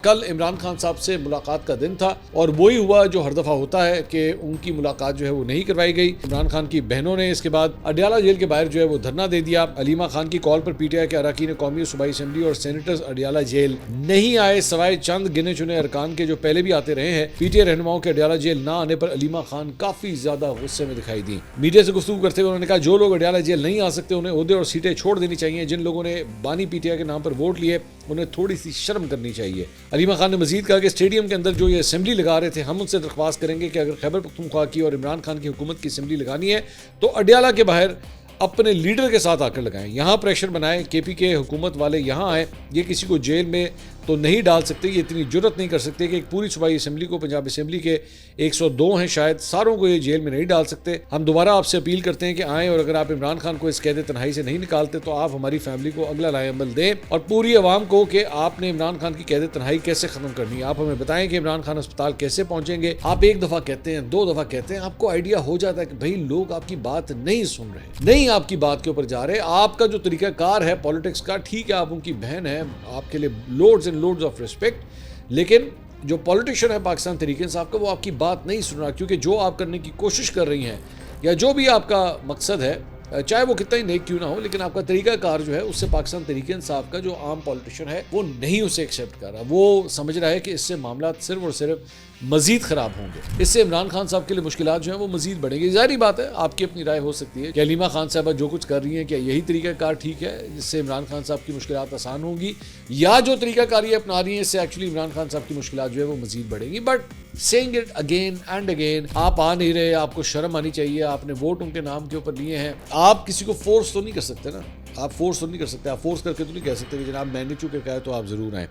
कल इमरान खान साहब से मुलाकात का दिन था और वही हुआ जो हर दफा होता है कि उनकी मुलाकात जो है वो नहीं करवाई गई। इमरान खान की बहनों ने इसके बाद अडियाला जेल के बाहर जो है वो धरना दे दिया। अलीमा खान की कॉल पर पीटीआई के अरकान कौमी सूबाई असेंबली और सेनेटर्स अडियाला जेल नहीं आए, सवाए चंद गिने चुने अरकान के जो पहले भी आते रहे हैं। पीटीआई रहनुमाओं के अडियाला जेल न आने पर अलीमा खान काफी ज्यादा गुस्से में दिखाई दी। मीडिया से गुफ्तगू करते हुए उन्होंने कहा जो लोग अडियाला जेल नहीं आ सकते उन्हें ओहदे और सीटें छोड़ देनी चाहिए। जिन लोगों ने बानी पीटीआई के नाम पर वोट लिए उन्हें थोड़ी सी शर्म करनी चाहिए। अलीमा खान ने मजीद कहा कि स्टेडियम के अंदर जो ये असेंबली लगा रहे थे, हम उनसे दरख्वास्त करेंगे कि अगर खैबर पख्तूनख्वा की और इमरान खान की हुकूमत की असेंबली लगानी है तो अडियाला के बाहर अपने लीडर के साथ आकर लगाएं, यहाँ प्रेशर बनाएं। केपी के हुकूमत वाले यहाँ आए, ये किसी को जेल में तो नहीं डाल सकते, ये इतनी जुर्रत नहीं कर सकते कि एक पूरी सूबाई असेंबली को, पंजाब असेंबली के 102 हैं शायद, सारों को ये जेल में नहीं डाल सकते। हम दोबारा आपसे अपील करते हैं कि आएँ और अगर आप इमरान खान को इस कैद तन्हाई से नहीं निकालते तो आप हमारी फैमिली को अगला लाएअमल दें और पूरी आवाम को कि आपने इमरान खान की कैद तन्हाई कैसे खत्म करनी है। आप हमें बताएं कि इमरान खान अस्पताल कैसे पहुंचेंगे। आप एक दफा कहते हैं, दो दफा कहते हैं, आपको आइडिया हो जाता है कि भाई लोग आपकी बात नहीं सुन रहे, नहीं आपकी बात के ऊपर जा रहे। आपका जो तरीकाकार है पॉलिटिक्स का, ठीक है, आप उनकी बहन है, आपके लिए loads and loads of respect, लेकिन जो पॉलिटिशियन है पाकिस्तान तहरीक इंसाफ का, वो आपकी बात नहीं सुन रहा, क्योंकि जो आप करने की कोशिश कर रही हैं या जो भी आपका मकसद है, चाहे वो कितना ही नेक क्यों ना हो, लेकिन आपका तरीकाकार जो है उससे पाकिस्तान तहरीक इंसाफ का जो आम पॉलिटिशियन है वो नहीं उसे एक्सेप्ट कर रहा। वो समझ रहा है कि इससे मामला सिर्फ और सिर्फ मजीद खराब होंगे, इससे इमरान खान साहब के लिए मुश्किलात जो है वो मजीद बढ़ेंगी। जाहिर बात है, आपकी अपनी राय हो सकती है कि अलीमा खान साहबा जो कुछ कर रही हैं क्या यही तरीकाकार ठीक है जिससे इमरान खान साहब की मुश्किलात आसान होंगी, या जो तरीकाकारी अपना रही है इससे एक्चुअली इमरान खान साहब की मुश्किलात जो है वो मजीद बढ़ेंगी। But saying it again and again, आप आ नहीं रहे, आपको शर्म आनी चाहिए, आपने वोट उनके नाम के ऊपर लिए हैं। आप किसी को फोर्स तो नहीं कर सकते ना, आप फोर्स तो नहीं कर सकते, आप फोर्स करके तो नहीं कह सकते कि जनाब मैंने चूंकि कहा तो आप जरूर आए।